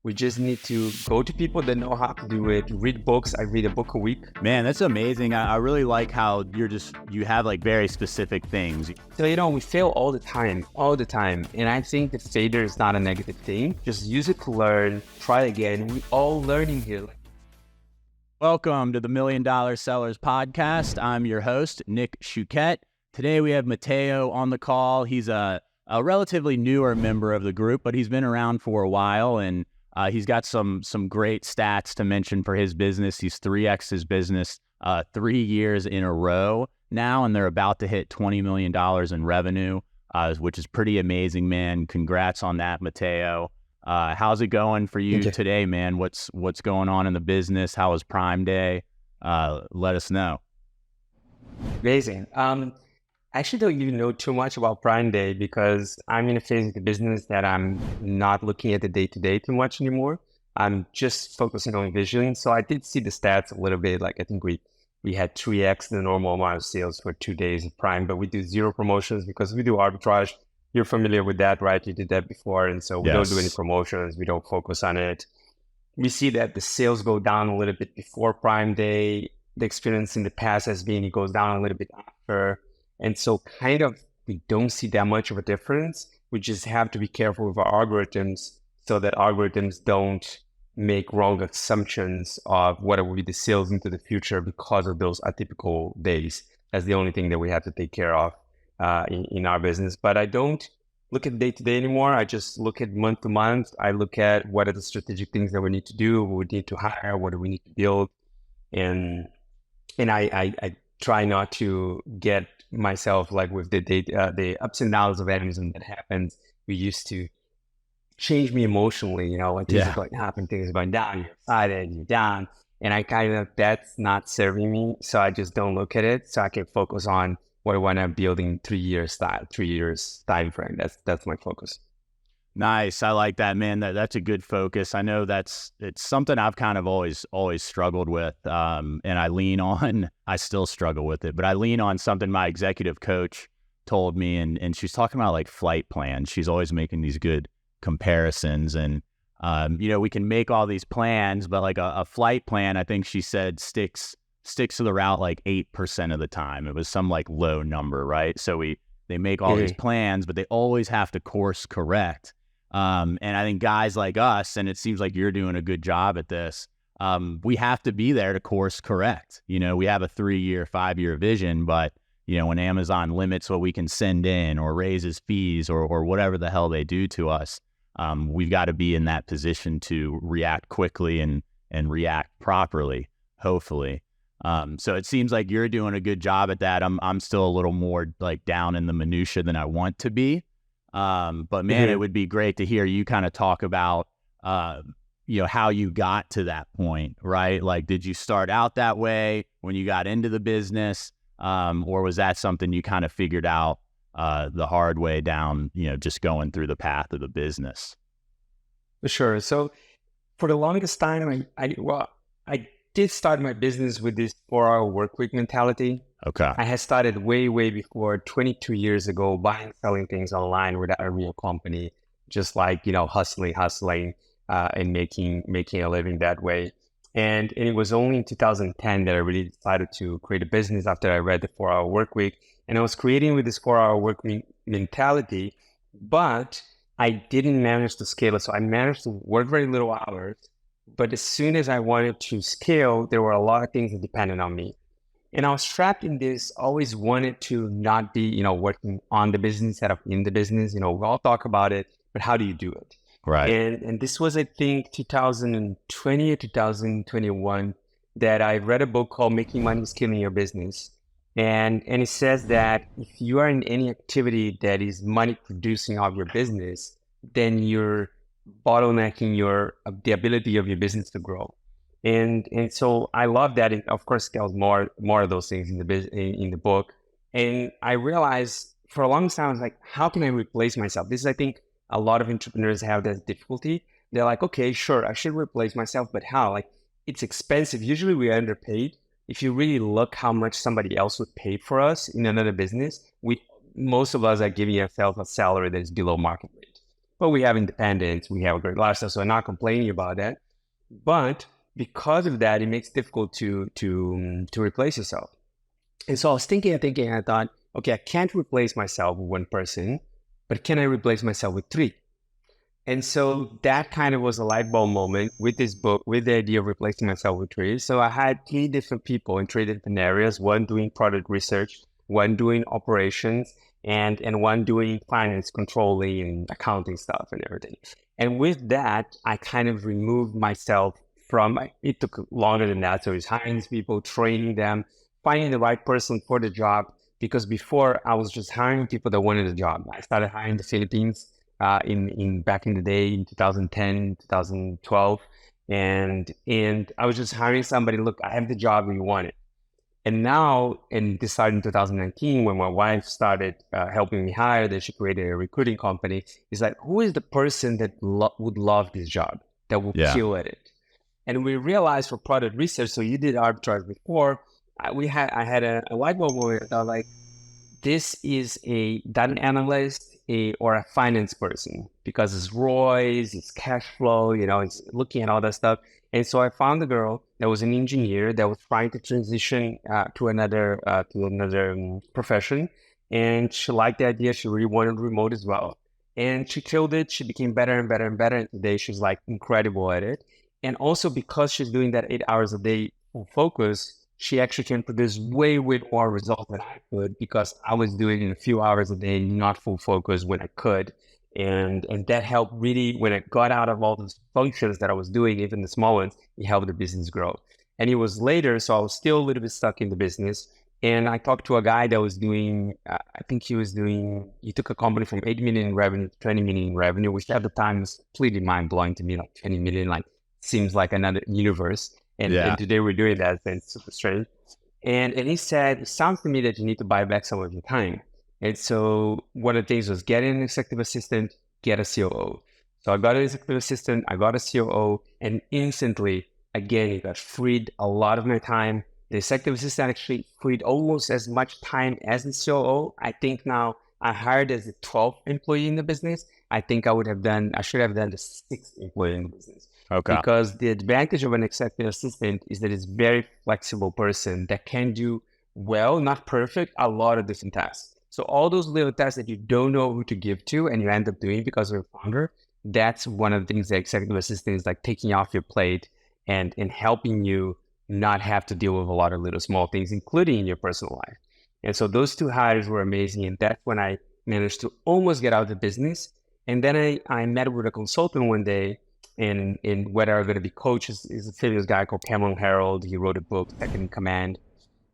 We just need to go to people that know how to do it, read books. I read a book a week. Man, that's amazing. I really like how you have like very specific things. So, we fail all the time. And I think that failure is not a negative thing. Just use it to learn, try again. We're all learning here. Welcome to the $1 Million Sellers Podcast. I'm your host, Nick Shucet. Today we have Matteo on the call. He's a relatively newer member of the group, but he's been around for a while, and he's got some great stats to mention for his business. He's 3x his business 3 years in a row now, and they're about to hit $20 million in revenue, which is pretty amazing, man. Congrats on that, Matteo. How's it going for you today, man? What's going on in the business? How was Prime Day? Let us know. Amazing. I actually don't even know too much about Prime Day because I'm in a phase of the business that I'm not looking at the day-to-day too much anymore. I'm just focusing on visually. So I did see the stats a little bit. Like I think we had 3x the normal amount of sales for 2 days of Prime, but we do zero promotions because we do arbitrage. You're familiar with that, right? You did that before. And so we don't do any promotions. We don't focus on it. We see that the sales go down a little bit before Prime Day. The experience in the past has been it goes down a little bit after. And so kind of we don't see that much of a difference. We just have to be careful with our algorithms so that algorithms don't make wrong assumptions of what will be the sales into the future because of those atypical days. That's the only thing that we have to take care of in our business. But I don't look at day to day anymore. I just look at month to month. I look at what are the strategic things that we need to do, what we need to hire, what do we need to build. And I try not to get myself like with the ups and downs of Amazon that happens. We used to change me emotionally, like things are going to happen, things are going down, you're excited, you're down. And I kind of, that's not serving me. So I just don't look at it. So I can focus on what I want to build in 3 years time frame. That's my focus. Nice. I like that, man. That's a good focus. I know it's something I've kind of always struggled with. And I still struggle with it, but I lean on something my executive coach told me, and she's talking about like flight plans. She's always making these good comparisons, and we can make all these plans, but like a flight plan, I think she said sticks to the route like 8% of the time. It was some like low number, right? So they make all these plans, but they always have to course correct. And I think guys like us, and it seems like you're doing a good job at this, we have to be there to course correct. We have a 3-year, 5-year vision, but when Amazon limits what we can send in or raises fees or whatever the hell they do to us, we've got to be in that position to react quickly and react properly, hopefully. So it seems like you're doing a good job at that. I'm still a little more like down in the minutia than I want to be. But man, it would be great to hear you kind of talk about, how you got to that point, right? Like, did you start out that way when you got into the business? Or was that something you kind of figured out, the hard way down, just going through the path of the business? For sure. So for the longest time, I did start my business with this 4-hour work week mentality. Okay. I had started way, way before, 22 years ago, buying, selling things online without a real company, just like, hustling, and making a living that way. And it was only in 2010 that I really decided to create a business after I read the 4-hour work week. And I was creating with this 4-hour work week mentality, but I didn't manage to scale it. So I managed to work very little hours. But as soon as I wanted to scale, there were a lot of things that depended on me. And I was trapped in this, always wanted to not be, working on the business instead of in the business. We all talk about it, but how do you do it? Right. And this was, I think, 2020 or 2021 that I read a book called Making Money Scaling Your Business. And it says that if you are in any activity that is money producing of your business, then you're bottlenecking the ability of your business to grow. And so I love that. And of course, there's more of those things in the book. And I realized for a long time, I was like, how can I replace myself? This is, I think, a lot of entrepreneurs have that difficulty. They're like, okay, sure, I should replace myself, but how? Like, it's expensive. Usually we're underpaid. If you really look how much somebody else would pay for us in another business, most of us are giving ourselves a salary that is below market rate. but we have independence, we have a great lifestyle, so I'm not complaining about that. But because of that, it makes it difficult to replace yourself. And so I was thinking, I thought, okay, I can't replace myself with one person, but can I replace myself with three? And so that kind of was a light bulb moment with this book, with the idea of replacing myself with three. So I had three different people in three different areas, one doing product research, one doing operations, and one doing finance, controlling, and accounting stuff and everything. And with that, I kind of removed myself from, it took longer than that. So it's hiring these people, training them, finding the right person for the job. Because before I was just hiring people that wanted a job. I started hiring the Philippines in back in the day in 2010, 2012. And I was just hiring somebody, look, I have the job you want it. And now, and this started in 2019 when my wife started helping me hire, that she created a recruiting company. It's like, who is the person that would love this job, that will kill at it? And we realized for product research, so you did arbitrage before, I had a light bulb moment. I thought like, this is a data analyst or a finance person because it's ROIs, it's cash flow, it's looking at all that stuff. And so I found a girl that was an engineer that was trying to transition to another profession. And she liked the idea. She really wanted remote as well. And she killed it. She became better and better and better. And today she's like incredible at it. And also because she's doing that 8 hours a day full focus, she actually can produce way more results than I could because I was doing it in a few hours a day, not full focus when I could. And that helped really, when I got out of all those functions that I was doing, even the small ones, it helped the business grow. And it was later, so I was still a little bit stuck in the business. And I talked to a guy that was doing, he took a company from 8 million in revenue to 20 million in revenue, which at the time was completely mind blowing to me, like 20 million, like seems like another universe. And today we're doing that, and it's super strange. And he said, it sounds to me that you need to buy back some of your time. And so one of the things was get an executive assistant, get a COO. So I got an executive assistant, I got a COO, and instantly, again, it got freed a lot of my time. The executive assistant actually freed almost as much time as the COO. I think now I hired as the 12th employee in the business. I think I should have done the 6th employee in the business. Okay. Because the advantage of an executive assistant is that it's a very flexible person that can do well, not perfect, a lot of different tasks. So all those little tasks that you don't know who to give to and you end up doing because you're a founder, that's one of the things that executive assistant is like taking off your plate and helping you not have to deal with a lot of little small things, including in your personal life. And so those two hires were amazing. And that's when I managed to almost get out of the business. And then I met with a consultant one day in whether I'm going to be coach is a famous guy called Cameron Harold. He wrote a book, Second in Command.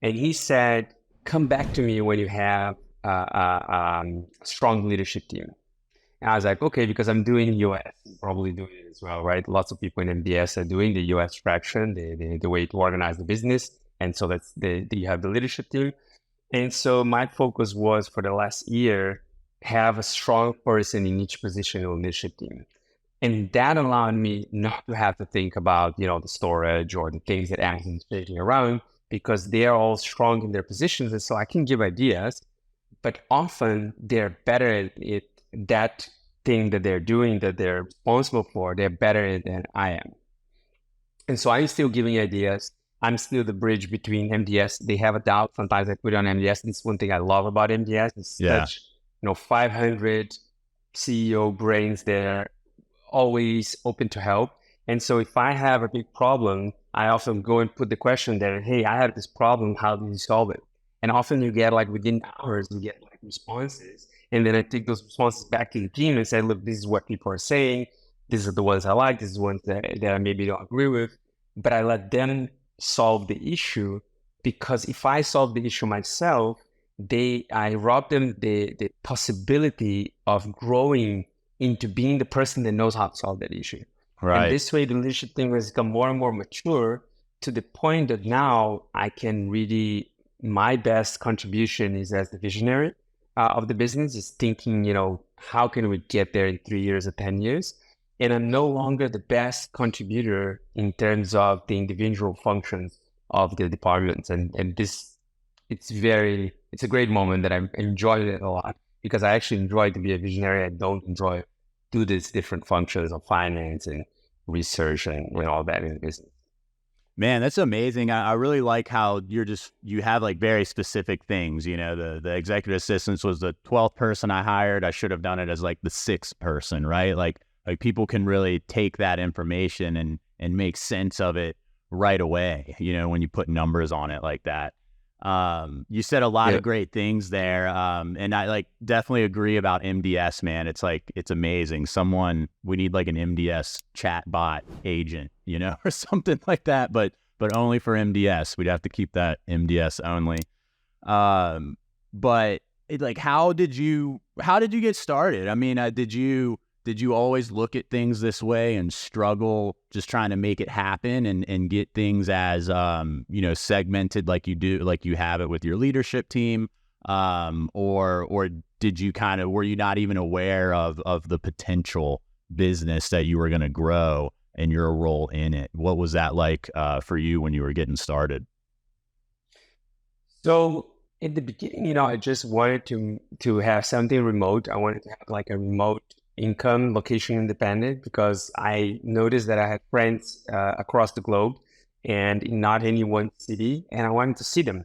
And he said, come back to me when you have a strong leadership team. And I was like, okay, because I'm doing US, probably doing it as well, right? Lots of people in MDS are doing the US fraction, the way to organize the business. And so you have the leadership team. And so my focus was for the last year, have a strong person in each position in the leadership team. And that allowed me not to have to think about, the storage or the things that Amazon's changing around because they are all strong in their positions. And so I can give ideas, but often they're better at it, that thing that they're doing, that they're responsible for, they're better at it than I am. And so I'm still giving ideas. I'm still the bridge between MDS. They have a doubt. Sometimes I put it on MDS. This is one thing I love about MDS. It's such, 500 CEO brains there, always open to help. And so if I have a big problem, I often go and put the question there, hey, I have this problem, how do you solve it? And often you get like within hours, you get like responses. And then I take those responses back to the team and say, look, this is what people are saying. These are the ones I like. These are the ones that I maybe don't agree with. But I let them solve the issue because if I solve the issue myself, I rob them the possibility of growing into being the person that knows how to solve that issue. Right. And this way, the leadership team has become more and more mature to the point that now I can really, my best contribution is as the visionary of the business, is thinking, how can we get there in 3 years or 10 years? And I'm no longer the best contributor in terms of the individual functions of the departments. And this, it's a great moment that I'm enjoying it a lot because I actually enjoy to be a visionary. I don't enjoy do these different functions of finance and research and all that in the business. Man, that's amazing. I really like how you have like very specific things. You know, the executive assistants was the 12th person I hired. I should have done it as like the 6th person, right? Like people can really take that information and make sense of it right away, you know, when you put numbers on it like that. You said a lot of great things there. And I like definitely agree about MDS, man. It's like, it's amazing. We need like an MDS chat bot agent, you know, or something like that, but only for MDS. We'd have to keep that MDS only. But like, how did you get started? I mean, did you always look at things this way and struggle just trying to make it happen and get things as, you know, segmented like you do, like you have it with your leadership team? Or did you were you not even aware of the potential business that you were going to grow and your role in it? What was that like, for you when you were getting started? So in the beginning, you know, I just wanted to have something remote. I wanted to have like a remote income, location independent, because I noticed that I had friends across the globe and in not any one city, and I wanted to see them.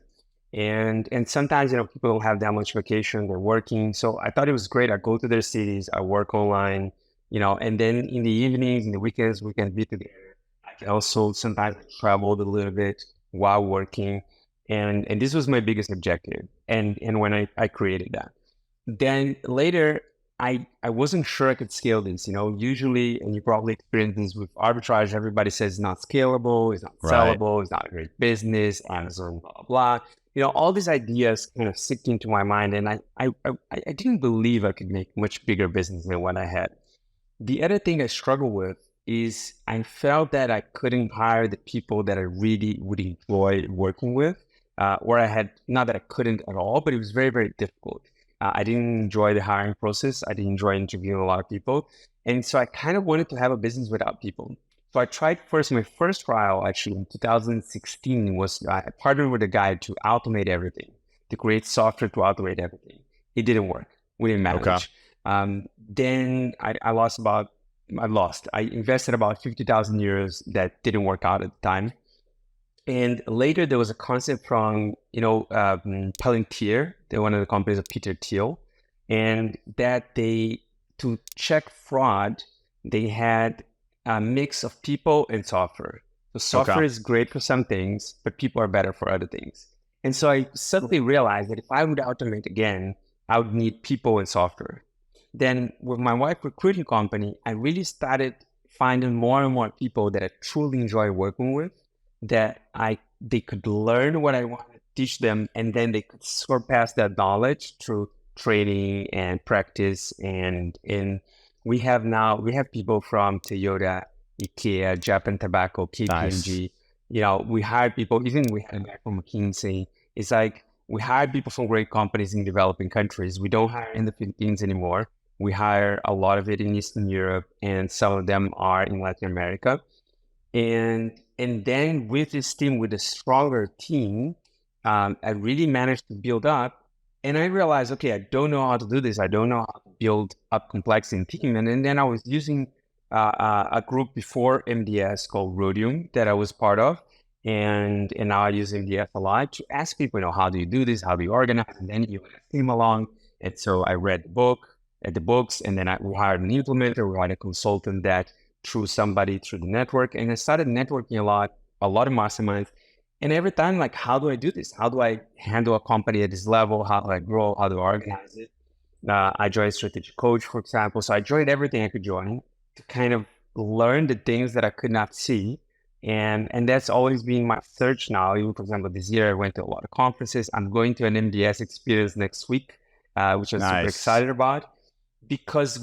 And sometimes, you know, people don't have that much vacation, they're working. So I thought it was great. I go to their cities, I work online, you know, and then in the evenings, in the weekends, we can be together. I can also sometimes travel a little bit while working. And this was my biggest objective. And when I created that. Then later, I wasn't sure I could scale this. You know, usually, and you probably experience this with arbitrage, everybody says it's not scalable, it's not Right. sellable, it's not a great business, Amazon, blah, blah, blah. You know, all these ideas kind of sipped into my mind, and I didn't believe I could make much bigger business than what I had. The other thing I struggle with is I felt that I couldn't hire the people that I really would enjoy working with, or I had, not that I couldn't at all, but it was very, very difficult. I didn't enjoy the hiring process. I didn't enjoy interviewing a lot of people. And so I kind of wanted to have a business without people. So I tried first, my first trial actually in 2016 was I partnered with a guy to automate everything, to create software to automate everything. It didn't work. We didn't Okay. manage. Then I invested about 50,000 euros that didn't work out at the time. And later there was a concept from, you know, Palantir, they're one of the companies of Peter Thiel, and that to check fraud, they had a mix of people and software. So Okay. software is great for some things, but people are better for other things. And so I suddenly realized that if I would automate again, I would need people and software. Then with my wife recruiting company, I really started finding more and more people that I truly enjoy working with, that they could learn what I want to teach them, and then they could surpass that knowledge through training and practice. And we have people from Toyota, IKEA, Japan Tobacco, Nice. KPMG. You know, we hire people. Even we had a guy from McKinsey. It's like we hire people from great companies in developing countries. We don't hire in the Philippines anymore. We hire a lot of it in Eastern Europe, and some of them are in Latin America. And then with this team, with a stronger team, I really managed to build up. And I realized, okay, I don't know how to do this. I don't know how to build up complexity in team. And then I was using a group before MDS called Rhodium that I was part of. And now I use MDS a lot to ask people, you know, how do you do this? How do you organize? And then you came along. And so I read the books, and then we hired an implementer, we hired a consultant that through somebody through the network. And I started networking a lot of masterminds. And every time, like, how do I do this? How do I handle a company at this level? How do I grow? How do I organize it? I joined Strategic Coach, for example. So I joined everything I could join to kind of learn the things that I could not see. And that's always been my search now. Even, for example, this year I went to a lot of conferences. I'm going to an MDS experience next week, which I'm super Nice. excited about, because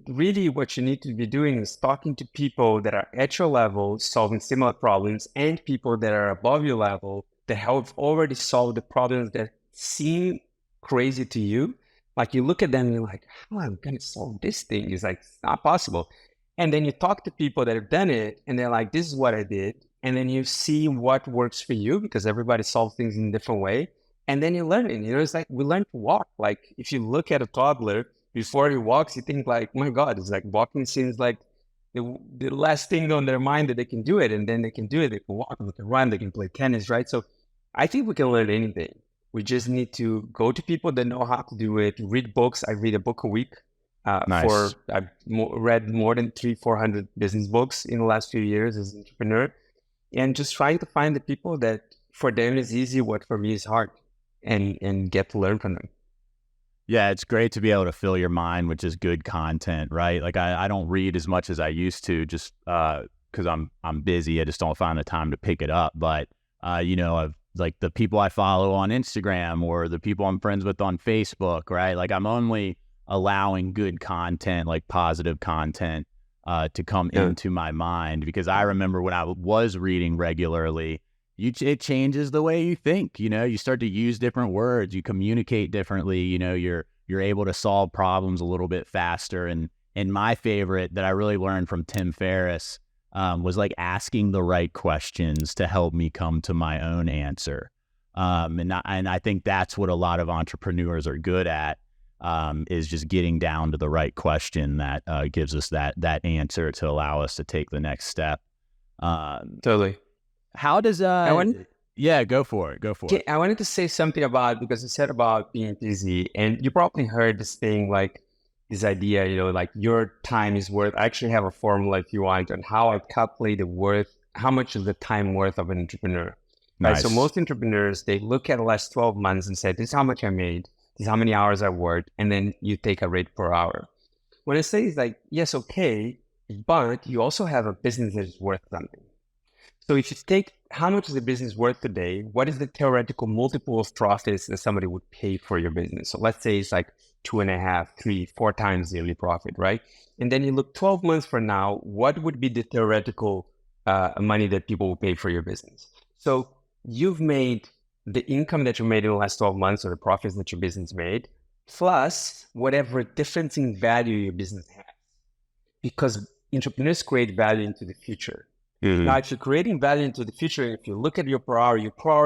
really what you need to be doing is talking to people that are at your level, solving similar problems, and people that are above your level that have already solved the problems that seem crazy to you. Like you look at them and you're like, how am I going to solve this thing? It's like, it's not possible. And then you talk to people that have done it and they're like, this is what I did. And then you see what works for you, because everybody solves things in a different way. And then you learn it. You know, it's like we learn to walk. Like if you look at a toddler, before he walks, you think like, my God, it's like walking seems like the last thing on their mind that they can do it. And then they can do it. They can walk, they can run, they can play tennis, right? So I think we can learn anything. We just need to go to people that know how to do it, read books. I read a book a week. Nice. I've read more than 400 business books in the last few years as an entrepreneur, and just trying to find the people that for them is easy, what for me is hard, and get to learn from them. Yeah, it's great to be able to fill your mind with just good content, right? Like I don't read as much as I used to just because I'm busy. I just don't find the time to pick it up. But I've like the people I follow on Instagram or the people I'm friends with on Facebook, right? Like I'm only allowing good content, like positive content, to come into my mind, because I remember when I was reading regularly, it changes the way you think. You start to use different words, you communicate differently. You're able to solve problems a little bit faster. And my favorite that I really learned from Tim Ferriss was like asking the right questions to help me come to my own answer. And I think that's what a lot of entrepreneurs are good at, is just getting down to the right question that gives us that answer to allow us to take the next step. Totally. How does yeah, go for it. I wanted to say something about, because you said about being busy, and you probably heard this thing, like this idea, like your time is worth. I actually have a formula, if you want, on how I calculate how much is the time worth of an entrepreneur. Right. Nice. So most entrepreneurs, they look at the last 12 months and say, this is how much I made, this is how many hours I worked, and then you take a rate per hour. When I say it's like, yes, okay, but you also have a business that is worth something. So if you take how much is the business worth today, what is the theoretical multiple of profits that somebody would pay for your business? So let's say it's like 2.5, 3, 4 times yearly profit, right? And then you look 12 months from now, what would be the theoretical money that people will pay for your business? So you've made the income that you made in the last 12 months, or the profits that your business made, plus whatever difference in value your business has. Because entrepreneurs create value into the future. Mm-hmm. Now, if you're creating value into the future, if you look at your per hour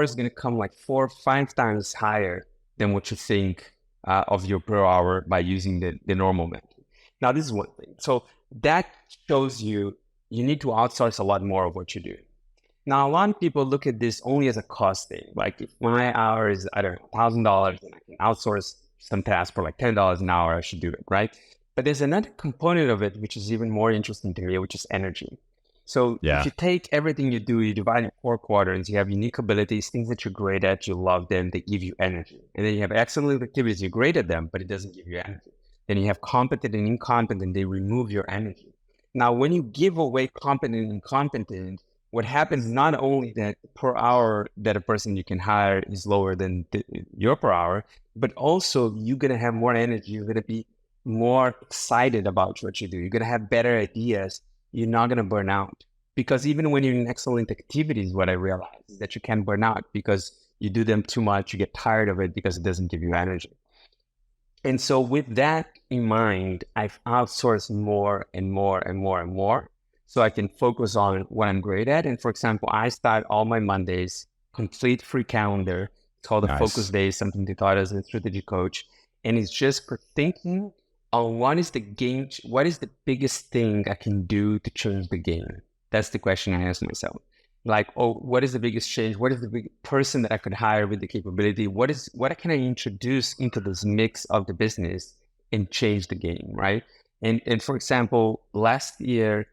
is going to come like 4 or 5 times higher than what you think of your per hour by using the normal method. Now, this is one thing. So that shows you need to outsource a lot more of what you do. Now, a lot of people look at this only as a cost thing. Like if my hour is, I don't know, $1,000 and I can outsource some tasks for like $10 an hour, I should do it, right? But there's another component of it, which is even more interesting to me, which is energy. So if you take everything you do, you divide it in 4 quadrants, you have unique abilities, things that you're great at, you love them, they give you energy. And then you have excellent activities, you're great at them, but it doesn't give you energy. Then you have competent and incompetent, they remove your energy. Now, when you give away competent and incompetent, what happens, not only that per hour that a person you can hire is lower than your per hour, but also you're going to have more energy, you're going to be more excited about what you do, you're going to have better ideas. You're not going to burn out, because even when you're in excellent activities, what I realize is that you can burn out because you do them too much. You get tired of it because it doesn't give you energy. And so with that in mind, I've outsourced more and more and more and more so I can focus on what I'm great at. And for example, I start all my Mondays, complete free calendar. It's called the Focus Day, something they taught as a strategy coach. And it's just for thinking on what is the biggest thing I can do to change the game? That's the question I ask myself. Like, what is the biggest change? What is the big person that I could hire with the capability? What can I introduce into this mix of the business and change the game, right? And for example, last year,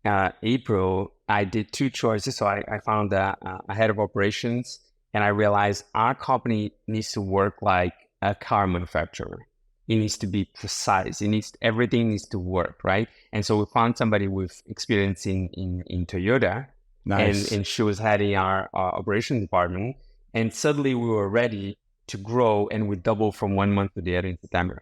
April, I did 2 choices. So I found a head of operations, and I realized our company needs to work like a car manufacturer. It needs to be precise. Everything needs to work, right? And so we found somebody with experience in Toyota. Nice. And she was heading our operations department. And suddenly we were ready to grow, and we doubled from 1 month to the other in September.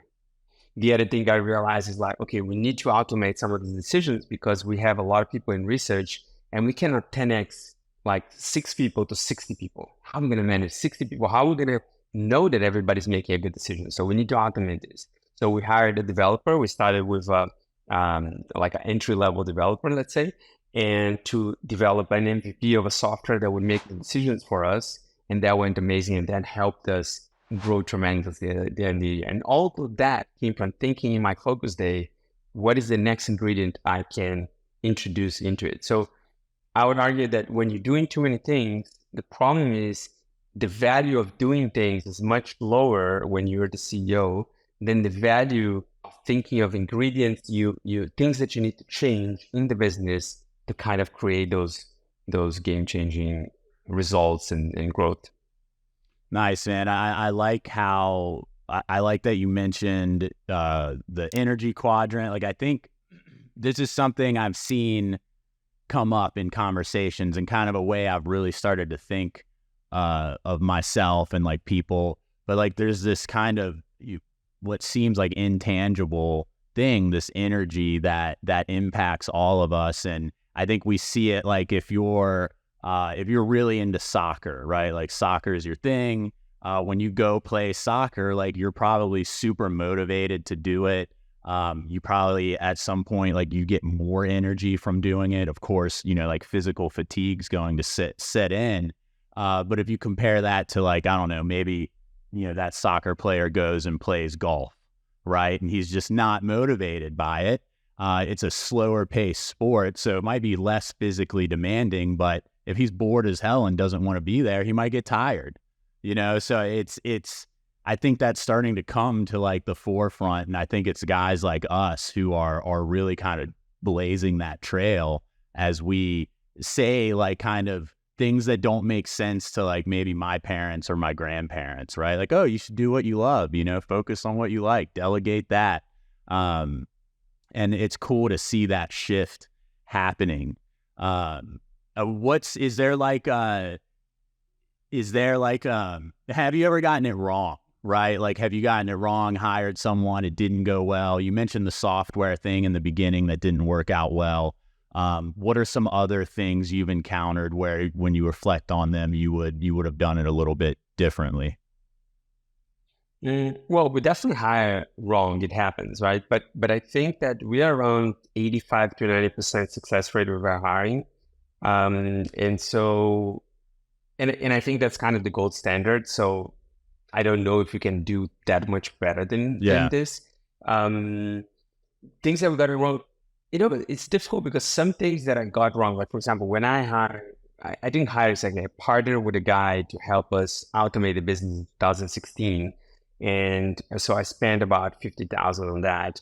The other thing I realized is like, okay, we need to automate some of the decisions because we have a lot of people in research, and we cannot 10x like 6 people to 60 people. How am I going to manage 60 people? How are we going to know that everybody's making a good decision? So we need to automate this. So we hired a developer. We started with like an entry-level developer, let's say, and to develop an MVP of a software that would make the decisions for us. And that went amazing. And that helped us grow tremendously at the end of the year. And all of that came from thinking in my focus day, what is the next ingredient I can introduce into it? So I would argue that when you're doing too many things, the problem is the value of doing things is much lower when you're the CEO than the value of thinking of ingredients, you things that you need to change in the business to kind of create those game-changing results and growth. Nice, man. I like how I like that you mentioned the energy quadrant. Like, I think this is something I've seen come up in conversations and kind of a way I've really started to think of myself and like people. But like, there's this kind of what seems like intangible thing, this energy that impacts all of us. And I think we see it like if you're really into soccer, right? Like, soccer is your thing. When you go play soccer, like, you're probably super motivated to do it. You probably at some point, like, you get more energy from doing it. Of course, like, physical fatigue's going to set in. But if you compare that to, like, I don't know, maybe, that soccer player goes and plays golf, right? And he's just not motivated by it. It's a slower paced sport, so it might be less physically demanding, but if he's bored as hell and doesn't want to be there, he might get tired, So it's, I think that's starting to come to like the forefront. And I think it's guys like us who are really kind of blazing that trail as we say, like, kind of things that don't make sense to like maybe my parents or my grandparents, right? Like, oh, you should do what you love, focus on what you like, delegate that. And it's cool to see that shift happening. Have you ever gotten it wrong, right? Like, have you gotten it wrong, hired someone, it didn't go well? You mentioned the software thing in the beginning that didn't work out well. What are some other things you've encountered where when you reflect on them, you would have done it a little bit differently? Well, we definitely hire wrong. It happens, right? But I think that we are around 85 to 90% success rate with our hiring. And so, and I think that's kind of the gold standard. So I don't know if you can do that much better than this. Things that we got wrong, but it's difficult because some things that I got wrong, like, for example, when I hired, I didn't hire exactly. I partnered with a guy to help us automate the business in 2016. And so I spent about 50,000 on that,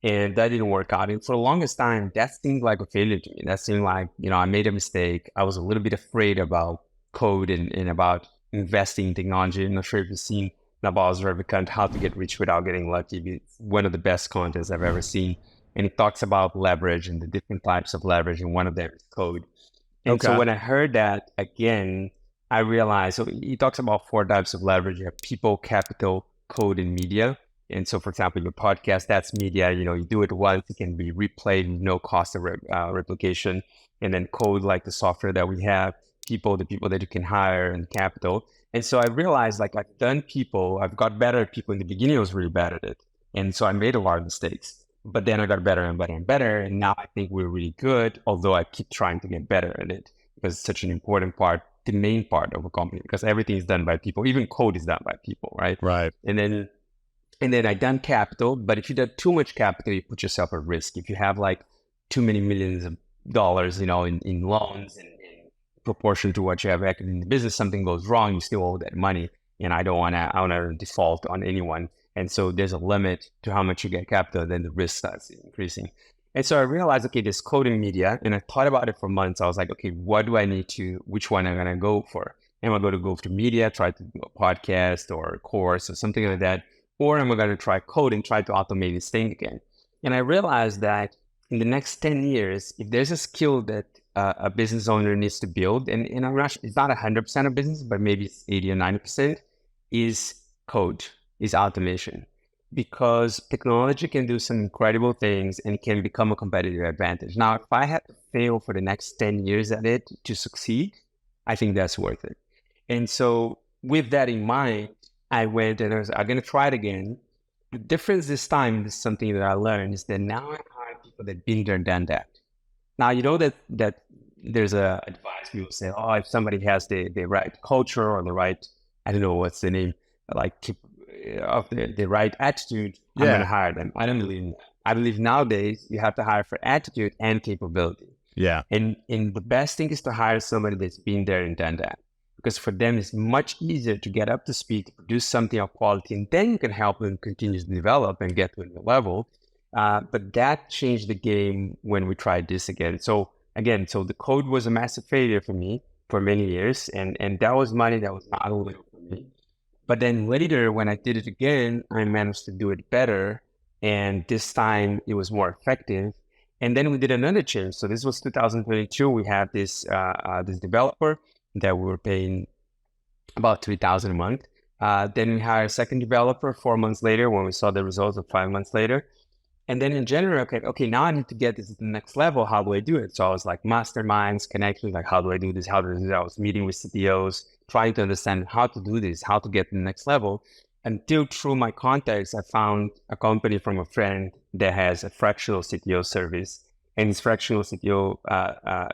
and that didn't work out. And for the longest time, that seemed like a failure to me. That seemed like, I made a mistake. I was a little bit afraid about code and about investing in technology. I'm not sure if you've seen Nabal's Revikant, How to Get Rich Without Getting Lucky. It's one of the best contents I've ever seen. And he talks about leverage and the different types of leverage, and one of them is code. And so when I heard that again, I realized, so he talks about 4 types of leverage. You have people, capital, code, and media. And so, for example, your podcast, that's media. You do it once, it can be replayed with no cost of replication. And then code, like the software that we have, people, the people that you can hire, and capital. And so I realized, like, I've done people, I've got better at people. In the beginning, I was really bad at it. And so I made a lot of mistakes. But then I got better and better and better. And now I think we're really good, although I keep trying to get better at it because it's such an important part, the main part of a company, because everything is done by people. Even code is done by people, right? Right. And then I done capital, but if you do too much capital, you put yourself at risk. If you have like too many millions of dollars, in loans and in proportion to what you have equity in the business, something goes wrong, you still owe that money. And I want to default on anyone. And so there's a limit to how much you get capital, then the risk starts increasing. And so I realized, okay, there's coding media, and I thought about it for months. I was like, okay, what do I need to, which one am I going to go for? Am I going to go to media, try to do a podcast or a course or something like that? Or am I going to try coding, try to automate this thing again? And I realized that in the next 10 years, if there's a skill that a business owner needs to build, and it's not 100% of business, but maybe it's 80 or 90%, is code, is automation. Because technology can do some incredible things and can become a competitive advantage. Now, if I had to fail for the next 10 years at it to succeed, I think that's worth it. And so with that in mind, I went and I'm going to try it again. The difference this time is something that I learned is that now I hire people that been there, done that. Now, that there's a advice people say, oh, if somebody has the right culture or the right, I don't know what's the name, like of the right attitude, I'm going to hire them. I don't believe in that. I believe nowadays you have to hire for attitude and capability. Yeah. And the best thing is to hire somebody that's been there and done that. Because for them, it's much easier to get up to speed, to produce something of quality, and then you can help them continue to develop and get to a new level. But that changed the game when we tried this again. So the code was a massive failure for me for many years. And that was money that was not a little for me. But then later, when I did it again, I managed to do it better. And this time it was more effective. And then we did another change. So this was 2022. We had this developer that we were paying about $3,000 a month. Then we hired a second developer 4 months later when we saw the results of 5 months later. And then in January, okay, now I need to get this to the next level. How do I do it? So I was like masterminds, connections, like how do I do this? How do I do that? I was meeting with CTOs, trying to understand how to do this, how to get to the next level. Until through my contacts, I found a company from a friend that has a fractional CTO service. And this fractional CTO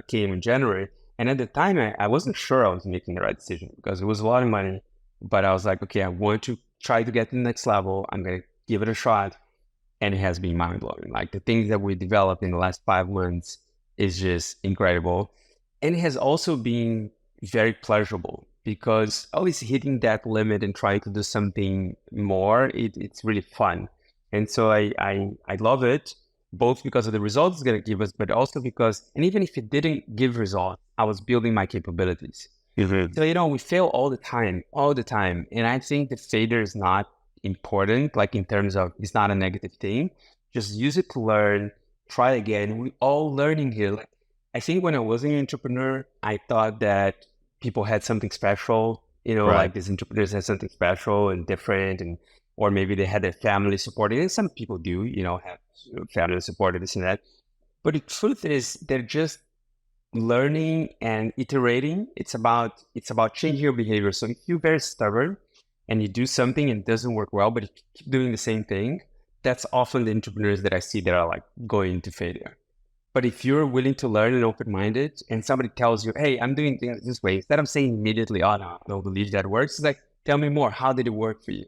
came in January. And at the time, I wasn't sure I was making the right decision because it was a lot of money. But I was like, okay, I want to try to get to the next level. I'm going to give it a shot. And it has been mind-blowing. Like the things that we developed in the last 5 months is just incredible. And it has also been very pleasurable because always hitting that limit and trying to do something more, it's really fun. And so I love it, both because of the results it's going to give us, but also because, and even if it didn't give results, I was building my capabilities. Mm-hmm. So, we fail all the time. And I think the failure is not important, like in terms of it's not a negative thing. Just use it to learn, try again. We all learning here. Like, I think when I was an entrepreneur, I thought that people had something special, right. Like these entrepreneurs had something special and different, or maybe they had their family supporting. And some people do, have family support, this and that. But the truth is they're just learning and iterating. It's about changing your behavior. So if you're very stubborn and you do something and it doesn't work well, but you keep doing the same thing, that's often the entrepreneurs that I see that are like going into failure. But if you're willing to learn and open-minded and somebody tells you, hey, I'm doing things this way, instead of saying immediately, oh, no, I don't believe that works, it's like, tell me more. How did it work for you?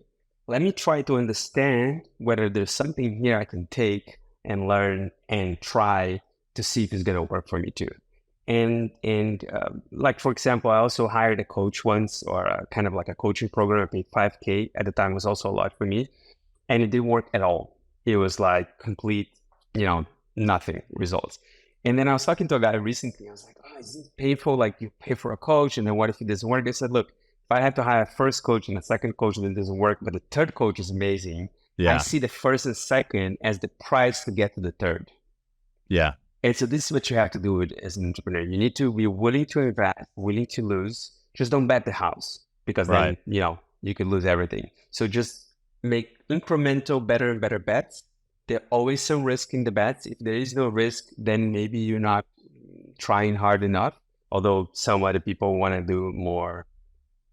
Let me try to understand whether there's something here I can take and learn and try to see if it's going to work for me too. And like, for example, I also hired a coach once, or kind of like a coaching program. I paid $5,000 at the time. It was also a lot for me. And it didn't work at all. It was like complete, nothing results. And then I was talking to a guy recently. I was like, oh, is it painful? Like you pay for a coach and then what if it doesn't work? I said, look, if I have to hire a first coach and a second coach and it doesn't work, but the third coach is amazing, I see the first and second as the price to get to the third. Yeah. And so this is what you have to do as an entrepreneur. You need to be willing to invest, willing to lose. Just don't bet the house because then, you could lose everything. So just make incremental better and better bets. There's always some risk in the bets. If there is no risk, then maybe you're not trying hard enough. Although some other people want to do more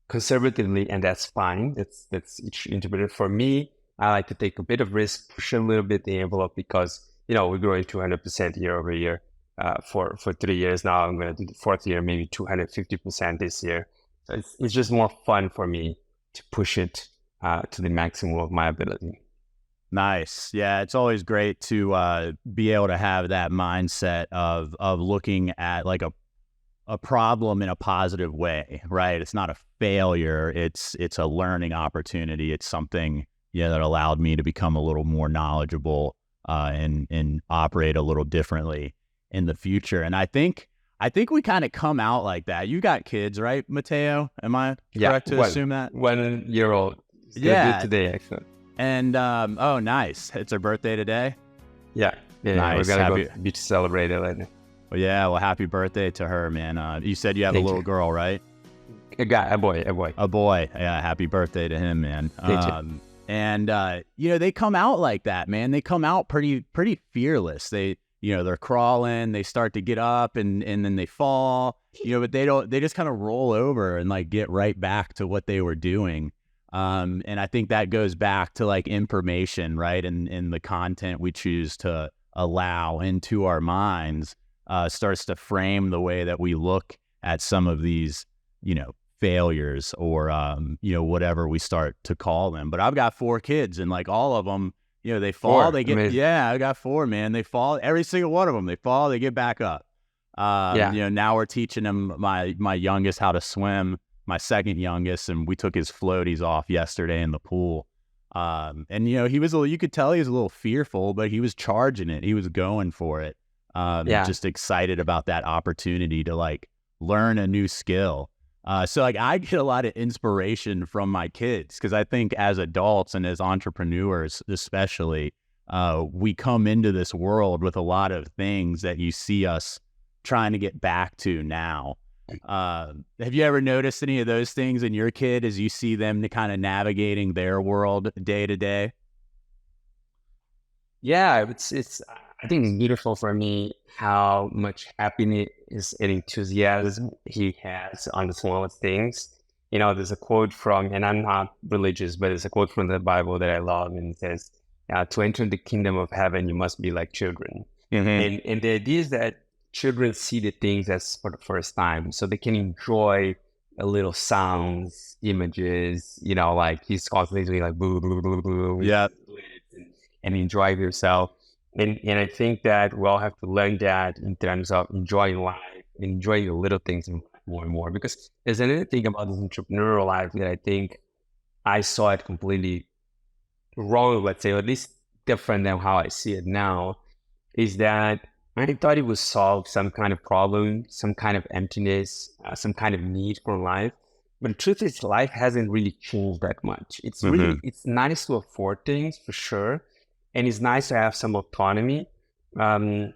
conservatively, and that's fine. That's each entrepreneur. For me, I like to take a bit of risk, push a little bit the envelope because we're growing 200% year over year for 3 years now. I'm going to do the fourth year, maybe 250% this year. So it's just more fun for me to push it to the maximum of my ability. Nice. Yeah, it's always great to be able to have that mindset of looking at like a problem in a positive way, right? It's not a failure. It's a learning opportunity. It's something that allowed me to become a little more knowledgeable and operate a little differently in the future. And I think we kind of come out like that. You got kids, right, Matteo? Am I correct to assume that? 1 year old. Yeah. Today, actually. And oh, nice. It's her birthday today. Yeah. Nice. We're gonna go beach celebrate it later. Well, yeah. Well, happy birthday to her, man. You said you have a little girl, right? A boy. A boy. Yeah. Happy birthday to him, man. And they come out like that, man. They come out pretty fearless. They're crawling, they start to get up and then they fall, but they just kind of roll over and like get right back to what they were doing. And I think that goes back to like information, right? And the content we choose to allow into our minds starts to frame the way that we look at some of these, failures or, whatever we start to call them. But I've got 4 kids, and like all of them, they fall, Four. they get, Amazing. yeah, I got 4, man. They fall, every single one of them, they fall, they get back up. Yeah. Now we're teaching them, my youngest, how to swim, my second youngest, and we took his floaties off yesterday in the pool. And he was you could tell he was a little fearful, but he was charging it. He was going for it. Yeah. Just excited about that opportunity to like learn a new skill. So like I get a lot of inspiration from my kids, because I think as adults and as entrepreneurs, especially, we come into this world with a lot of things that you see us trying to get back to now. Have you ever noticed any of those things in your kid as you see them kind of navigating their world day to day? Yeah, I think it's beautiful for me how much happiness and enthusiasm he has on the smallest things. There's a quote from, and I'm not religious, but it's a quote from the Bible that I love, and it says, "To enter the kingdom of heaven, you must be like children." Mm-hmm. And the idea is that children see the things as for the first time, so they can enjoy a little sounds, images. Like he's constantly like boo boo boo boo with Yeah. his lips, and enjoy yourself. And I think that we all have to learn that in terms of enjoying life, enjoying the little things more and more. Because there's another thing about this entrepreneurial life that I think I saw it completely wrong, let's say, or at least different than how I see it now, is that I thought it would solve some kind of problem, some kind of emptiness, some kind of need for life. But the truth is, life hasn't really changed that much. Mm-hmm. It's nice to afford things for sure. And it's nice to have some autonomy. Um,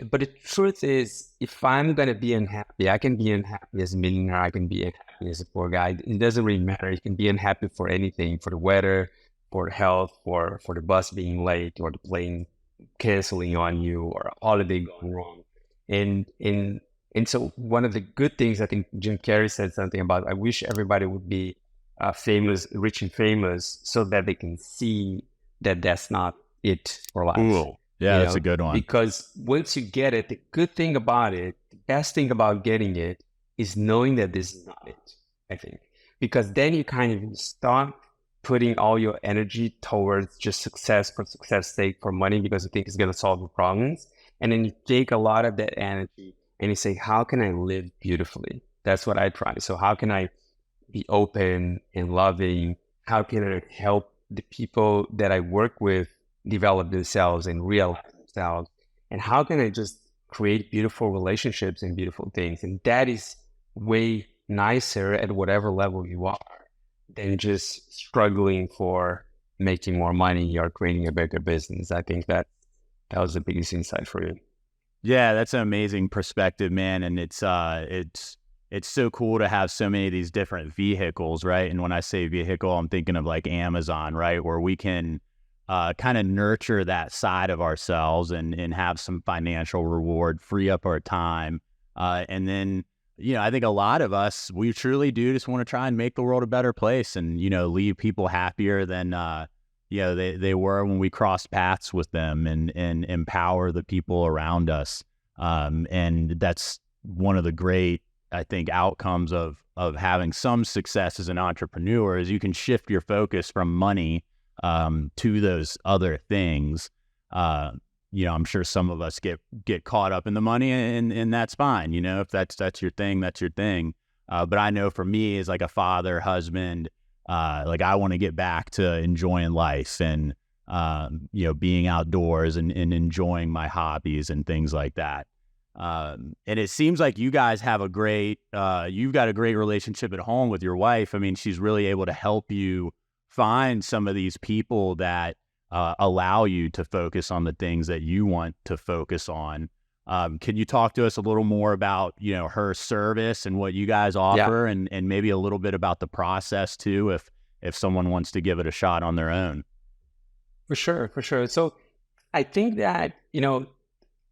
but the truth is, if I'm going to be unhappy, I can be unhappy as a millionaire. I can be unhappy as a poor guy. It doesn't really matter. You can be unhappy for anything, for the weather, for health, for the bus being late, or the plane canceling on you, or a holiday going wrong. And so one of the good things, I think Jim Carrey said something about, I wish everybody would be famous, rich and famous, so that they can see that that's not it for life. Cool. Yeah, that's a good one. Because once you get it, the good thing about it, the best thing about getting it is knowing that this is not it, I think. Because then you kind of stop putting all your energy towards just success for success sake, for money, because you think it's going to solve your problems. And then you take a lot of that energy and you say, how can I live beautifully? That's what I try. So how can I be open and loving? How can I help the people that I work with develop themselves and realize themselves? And how can I just create beautiful relationships and beautiful things? And that is way nicer at whatever level you are than just struggling for making more money or creating a bigger business. I think that was the biggest insight for you. Yeah, that's an amazing perspective, man. And it's so cool to have so many of these different vehicles, right? And when I say vehicle, I'm thinking of like Amazon, right? Where we can kind of nurture that side of ourselves and have some financial reward, free up our time. And then, I think a lot of us, we truly do just want to try and make the world a better place and, leave people happier than, they were when we crossed paths with them, and empower the people around us. And that's one of the great, I think, outcomes of having some success as an entrepreneur is you can shift your focus from money to those other things. I'm sure some of us get caught up in the money, and that's fine. If that's your thing, that's your thing. But I know for me, as like a father, husband, like I want to get back to enjoying life and being outdoors and enjoying my hobbies and things like that. And it seems like you guys have you've got a great relationship at home with your wife. I mean, she's really able to help you find some of these people that allow you to focus on the things that you want to focus on. Can you talk to us a little more about, her service and what you guys offer, and maybe a little bit about the process too, if someone wants to give it a shot on their own? For sure. So I think that,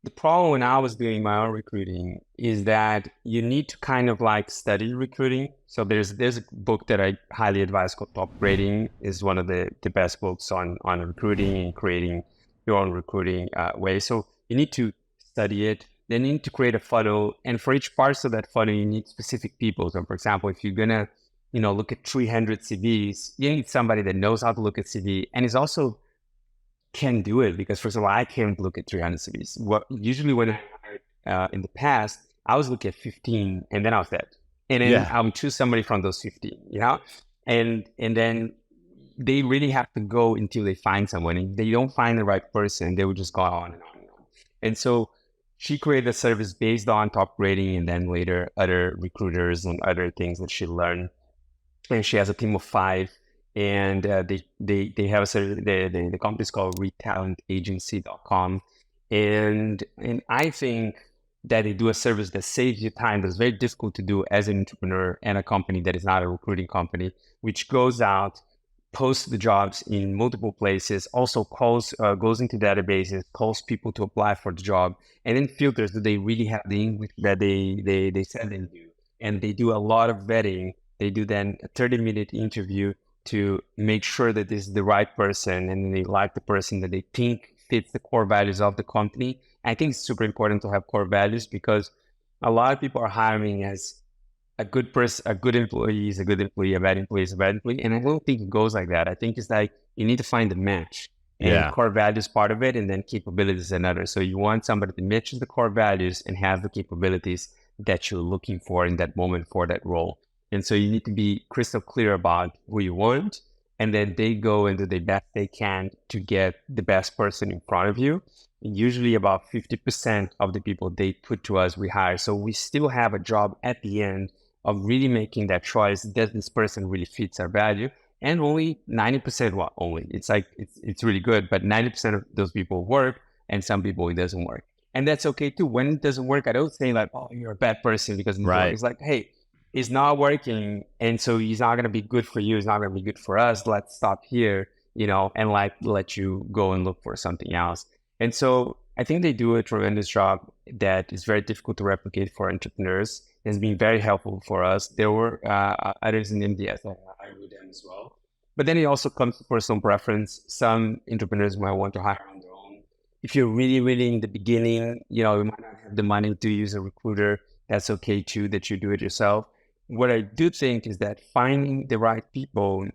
the problem when I was doing my own recruiting is that you need to kind of like study recruiting. So there's a book that I highly advise called Top Rating. Is one of the best books on recruiting and creating your own recruiting way. So you need to study it. Then you need to create a funnel. And for each part of that funnel, you need specific people. So for example, if you're going to, look at 300 CVs, you need somebody that knows how to look at CV and is also can do it, because first of all, I can't look at 300 CVs. Usually when in the past, I was looking at 15 and then I was dead. And then I would choose somebody from those 15, and then they really have to go until they find someone. And if they don't find the right person, they will just go on and on and on. And so she created a service based on top grading and then later other recruiters and other things that she learned. And she has a team of 5. And they have a service, the company is called retalentagency.com. And I think that they do a service that saves you time that's very difficult to do as an entrepreneur and a company that is not a recruiting company, which goes out, posts the jobs in multiple places, also goes into databases, calls people to apply for the job, and then filters, do they really have the English that they said they do? And they do a lot of vetting. They do then a 30-minute interview to make sure that this is the right person and they like the person that they think fits the core values of the company. I think it's super important to have core values, because a lot of people are hiring as a good person, a good employee is a good employee, a bad employee is a bad employee. And I don't think it goes like that. I think it's like you need to find the match. And core values part of it, and then capabilities another. So you want somebody that matches the core values and has the capabilities that you're looking for in that moment for that role. And so you need to be crystal clear about who you want, and then they go and do the best they can to get the best person in front of you. And usually about 50% of the people they put to us, we hire. So we still have a job at the end of really making that choice. Does this person really fits our value? And only 90%, well, only, it's like, it's really good, but 90% of those people work, and some people it doesn't work. And that's okay too. When it doesn't work, I don't say like, oh, you're a bad person because it's like, hey, it's not working, and so he's not going to be good for you. It's not going to be good for us. Let's stop here, and like let you go and look for something else. And so I think they do a tremendous job that is very difficult to replicate for entrepreneurs. It's been very helpful for us. There were others in MDS. I knew them as well. But then it also comes to personal preference. Some entrepreneurs might want to hire on their own. If you're really, really in the beginning, you might not have the money to use a recruiter. That's okay too, that you do it yourself. What I do think is that finding the right people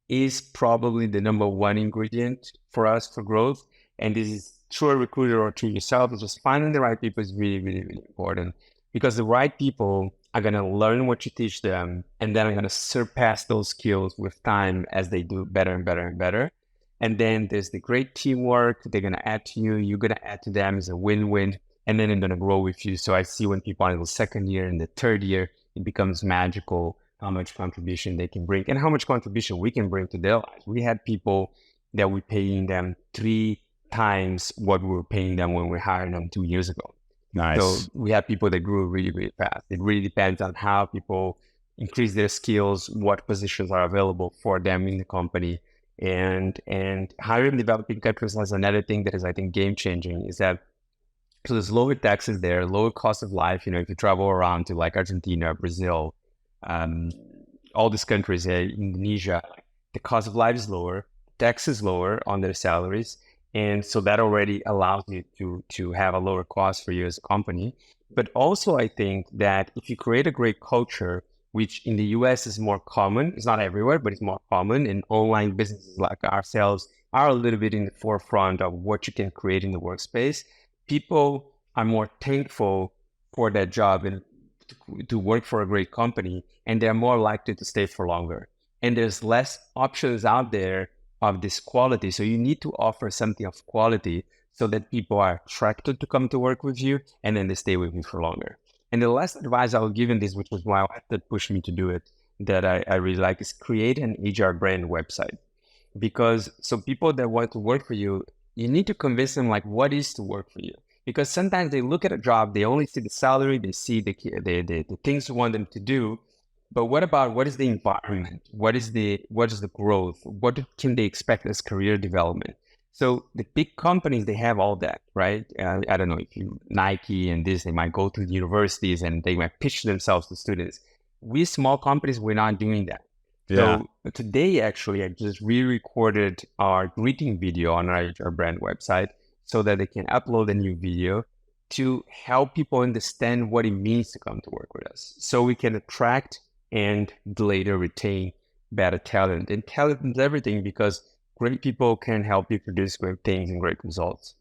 is probably the number one ingredient for us for growth. And this is through a recruiter or through yourself. It's just finding the right people is really, really, really important, because the right people are going to learn what you teach them, and then are going to surpass those skills with time as they do better and better and better. And then there's the great teamwork. They're going to add to you. You're going to add to them. It's a win-win. And then they're going to grow with you. So I see when people are in the second year and the third year, it becomes magical how much contribution they can bring and how much contribution we can bring to their lives. We had people that we're paying them 3 times what we were paying them when we hired them 2 years ago. Nice. So we have people that grew really, really fast. It really depends on how people increase their skills, what positions are available for them in the company. And hiring developing countries is another thing that is, I think, game changing, is that so there's lower taxes there, lower cost of life. If you travel around to like Argentina, Brazil, all these countries, Indonesia, the cost of life is lower, tax is lower on their salaries. And so that already allows you to have a lower cost for you as a company. But also I think that if you create a great culture, which in the US is more common, it's not everywhere, but it's more common, and online businesses like ourselves are a little bit in the forefront of what you can create in the workspace, people are more thankful for that job and to work for a great company, and they're more likely to stay for longer. And there's less options out there of this quality. So you need to offer something of quality so that people are attracted to come to work with you, and then they stay with you for longer. And the last advice I will give in this, which was why that pushed me to do it, that I really like, is create an HR brand website. Because so people that want to work for you, you need to convince them like what is to work for you. Because sometimes they look at a job, they only see the salary, they see the things you want them to do. But what is the environment? What is the growth? What can they expect as career development? So the big companies, they have all that, right? I don't know, if you Nike and this, they might go to the universities and they might pitch themselves to students. We small companies, we're not doing that. Yeah. So today, actually, I just re-recorded our greeting video on our brand website so that they can upload a new video to help people understand what it means to come to work with us so we can attract and later retain better talent. And talent is everything because great people can help you produce great things and great results.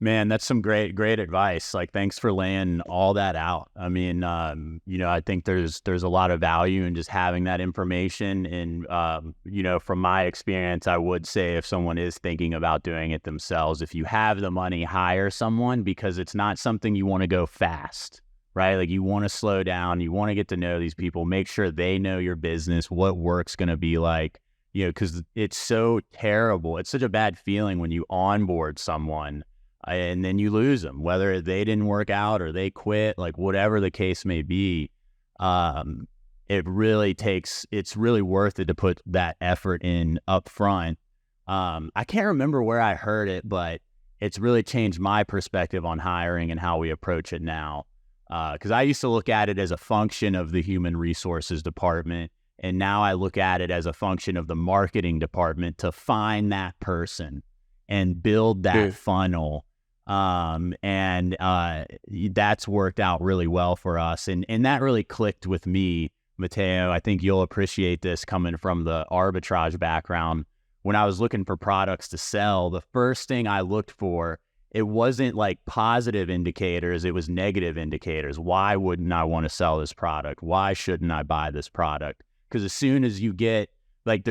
Man, that's some great advice. Like, thanks for laying all that out. I mean, I think there's a lot of value in just having that information. And, from my experience, I would say if someone is thinking about doing it themselves, if you have the money, hire someone, because it's not something you want to go fast, right? Like, you want to slow down, you want to get to know these people, make sure they know your business, what work's going to be like, because it's so terrible. It's such a bad feeling when you onboard someone and then you lose them, whether they didn't work out or they quit, like whatever the case may be. It's really worth it to put that effort in up front. I can't remember where I heard it, but it's really changed my perspective on hiring and how we approach it now. Because I used to look at it as a function of the human resources department, and now I look at it as a function of the marketing department to find that person and build that funnel. That's worked out really well for us. And that really clicked with me, Matteo. I think you'll appreciate this coming from the arbitrage background. When I was looking for products to sell, the first thing I looked for, it wasn't like positive indicators, it was negative indicators. Why wouldn't I want to sell this product? Why shouldn't I buy this product? Because as soon as you get, like,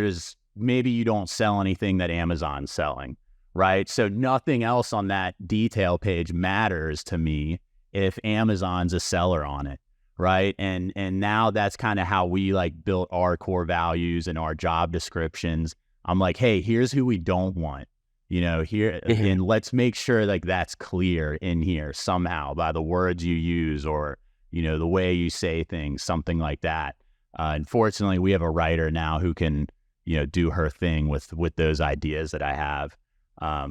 maybe you don't sell anything that Amazon's selling, right? So nothing else on that detail page matters to me if Amazon's a seller on it, right? And now that's kind of how we like built our core values and our job descriptions. I'm like, hey, here's who we don't want, here, and let's make sure like that's clear in here somehow by the words you use or, the way you say things, something like that. Unfortunately, we have a writer now who can, do her thing with those ideas that I have.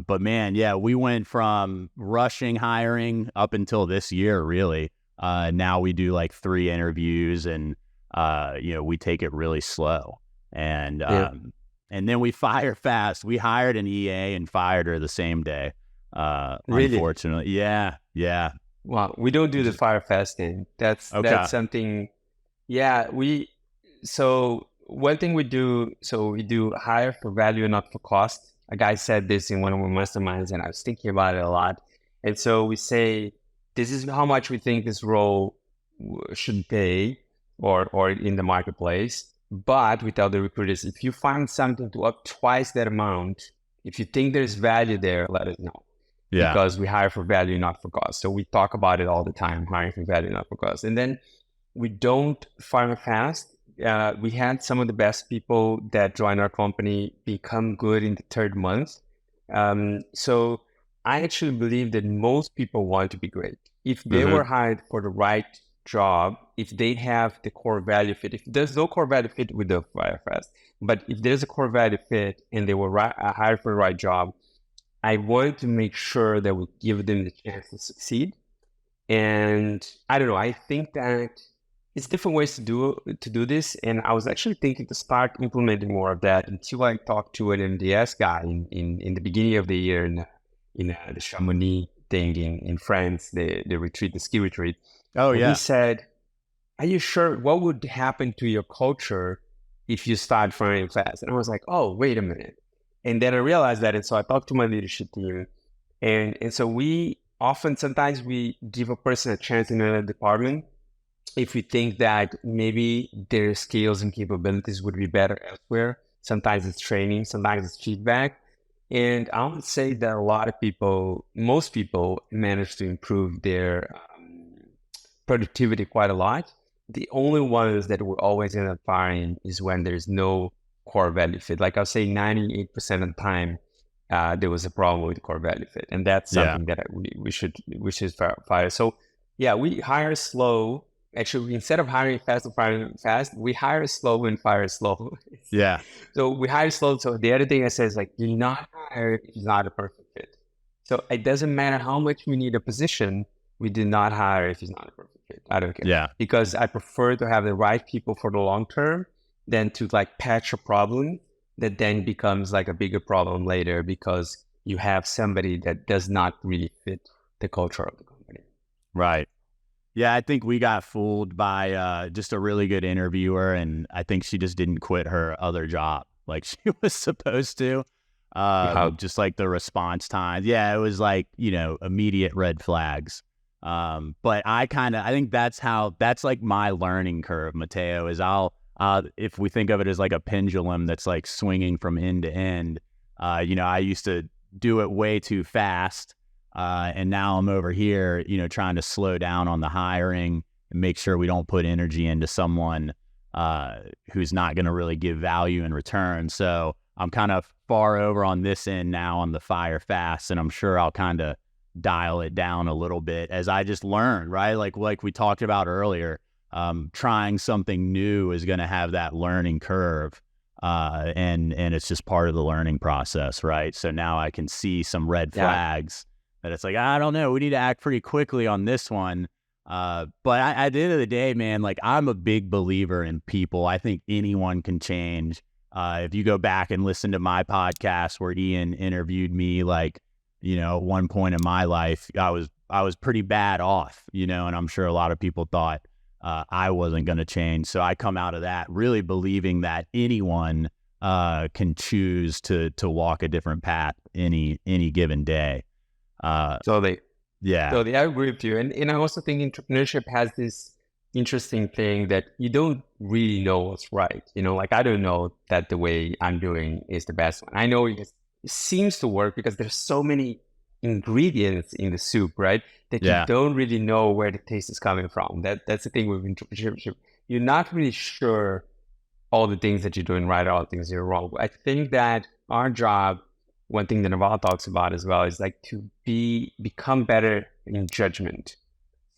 But man, yeah, we went from rushing hiring up until this year, really. Now we do like 3 interviews and, we take it really slow. And then we fire fast. We hired an EA and fired her the same day. Really? Unfortunately. Yeah. Wow. We don't do the fire fast thing. That's something. Yeah. So one thing we do hire for value, not for cost. A guy said this in one of our masterminds, and I was thinking about it a lot. And so we say, this is how much we think this role should pay or in the marketplace. But we tell the recruiters, if you find something to up twice that amount, if you think there's value there, let us know. Yeah. Because we hire for value, not for cost. So we talk about it all the time, hiring for value, not for cost. And then we don't fire fast. We had some of the best people that join our company become good in the 3rd month. So I actually believe that most people want to be great. If they were hired for the right job, if they have the core value fit, if there's no core value fit, we don't fire fast. But if there's a core value fit and they were hired for the right job, I want to make sure that we give them the chance to succeed. And I don't know, I think that it's different ways to do this. And I was actually thinking to start implementing more of that until I talked to an MDS guy in the beginning of the year in the Chamonix thing in France, the retreat, the ski retreat. Oh, and yeah. He said, are you sure what would happen to your culture if you start firing fast? And I was like, oh, wait a minute. And then I realized that. And so I talked to my leadership team. And so sometimes we give a person a chance in another department if we think that maybe their skills and capabilities would be better elsewhere. Sometimes it's training, sometimes it's feedback. And I would say that most people manage to improve their productivity quite a lot. The only ones that will always end up firing is when there's no core value fit. Like I'll say 98% of the time, there was a problem with core value fit. And that's something that we should fire. So yeah, we hire slow. Actually, instead of hiring fast and firing fast, we hire slow and fire slow. Yeah. So we hire slow. So the other thing I say is like, do not hire if it's not a perfect fit. So it doesn't matter how much we need a position, we do not hire if it's not a perfect fit. I don't care. Yeah. Because I prefer to have the right people for the long term than to like patch a problem that then becomes like a bigger problem later because you have somebody that does not really fit the culture of the company. Right. Yeah, I think we got fooled by just a really good interviewer, and I think she just didn't quit her other job like she was supposed to. How? Just like the response time. Yeah, it was like, immediate red flags. But I think that's like my learning curve, Matteo, is if we think of it as like a pendulum that's like swinging from end to end, I used to do it way too fast. And now I'm over here, trying to slow down on the hiring and make sure we don't put energy into someone who's not going to really give value in return. So I'm kind of far over on this end now on the fire fast, and I'm sure I'll kind of dial it down a little bit as I just learn, right? Like we talked about earlier, trying something new is going to have that learning curve. And it's just part of the learning process, right? So now I can see some red flags that it's like, I don't know, we need to act pretty quickly on this one. But at the end of the day, man, like I'm a big believer in people. I think anyone can change. If you go back and listen to my podcast where Ian interviewed me, like, at one point in my life, I was pretty bad off, and I'm sure a lot of people thought I wasn't going to change. So I come out of that really believing that anyone can choose to walk a different path any given day. Totally. Yeah. Totally. I agree with you. And I also think entrepreneurship has this interesting thing that you don't really know what's right. Like I don't know that the way I'm doing is the best one. I know it seems to work because there's so many ingredients in the soup, right? That you don't really know where the taste is coming from. That's the thing with entrepreneurship. You're not really sure all the things that you're doing right, all the things you're wrong. I think that our job, one thing that Naval talks about as well, is like to become better in judgment.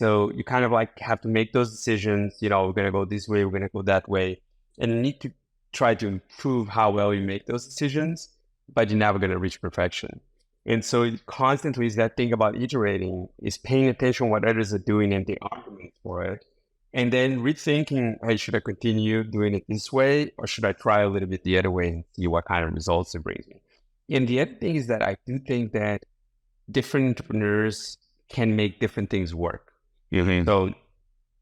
So you kind of like have to make those decisions, we're going to go this way, we're going to go that way. And you need to try to improve how well you make those decisions, but you're never going to reach perfection. And so it constantly is that thing about iterating, is paying attention what others are doing and the arguments for it. And then rethinking, hey, should I continue doing it this way, or should I try a little bit the other way and see what kind of results it brings me? And the other thing is that I do think that different entrepreneurs can make different things work. Mm-hmm. So,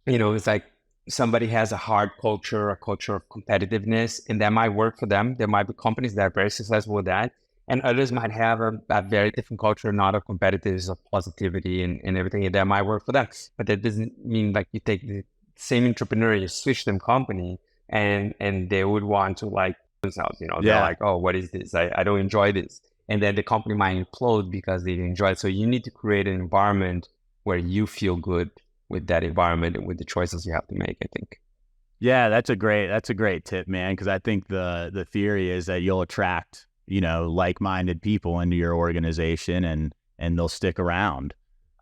it's like somebody has a hard culture, a culture of competitiveness, and that might work for them. There might be companies that are very successful with that. And others might have a very different culture, not of competitiveness, of positivity and everything, and that might work for them. But that doesn't mean like you take the same entrepreneur, you switch them company, and they would want to like themselves, they're like, oh, what is this? I don't enjoy this. And then the company might implode because they didn't enjoy it. So you need to create an environment where you feel good with that environment and with the choices you have to make, I think. Yeah, that's a great tip, man, because I think the theory is that you'll attract, like-minded people into your organization and they'll stick around.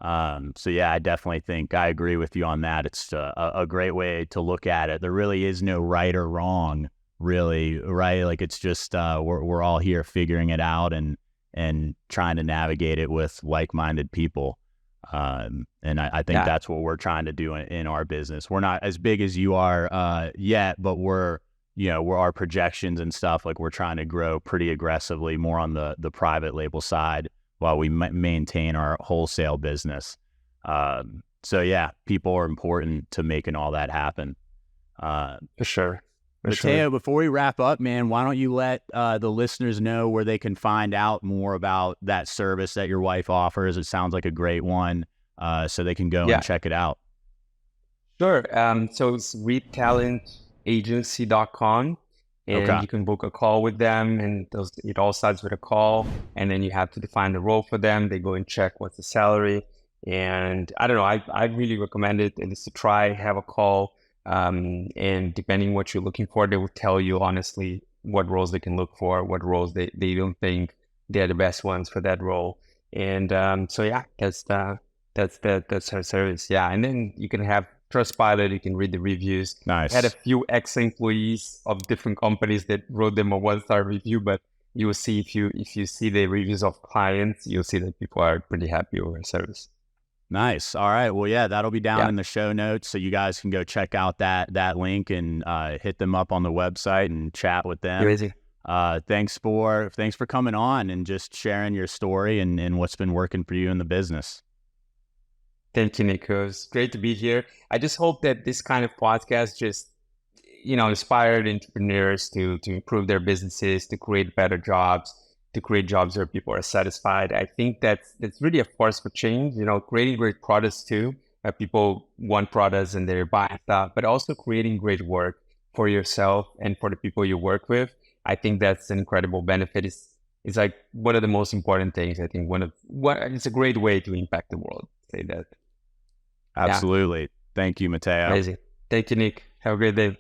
So yeah, I definitely think I agree with you on that. It's a great way to look at it. There really is no right or wrong, really, right? Like it's just we're all here figuring it out and trying to navigate it with like-minded people. And I think that's what we're trying to do in our business. We're not as big as you are yet, but we're our projections and stuff, like we're trying to grow pretty aggressively more on the private label side while we maintain our wholesale business. So yeah, people are important to making all that happen. For sure. Matteo, before we wrap up, man, why don't you let the listeners know where they can find out more about that service that your wife offers? It sounds like a great one, so they can go and check it out. Sure. So it's readtalentagency.com, and you can book a call with them, and it all starts with a call, and then you have to define the role for them. They go and check what's the salary, and I don't know, I really recommend it, and it's to try, have a call. And depending what you're looking for, they will tell you honestly what roles they can look for, what roles they don't think they're the best ones for that role. And so yeah, that's her service. Yeah, and then you can have Trustpilot. You can read the reviews. Nice. I had a few ex-employees of different companies that wrote them a 1-star review, but you will see if you see the reviews of clients, you'll see that people are pretty happy with our service. Nice. All right. Well, yeah, that'll be down in the show notes, so you guys can go check out that link and hit them up on the website and chat with them. Amazing. Thanks for coming on and just sharing your story and what's been working for you in the business. Thank you, Nick. It was great to be here. I just hope that this kind of podcast just, inspired entrepreneurs to improve their businesses, to create better jobs, to create jobs where people are satisfied. I think that's really a force for change. Creating great products too, where people want products and they're buying stuff, but also creating great work for yourself and for the people you work with. I think that's an incredible benefit. It's like one of the most important things. I think it's a great way to impact the world. Say that. Yeah, Absolutely. Thank you, Mateo. amazing. Thank you, Nick. Have a great day.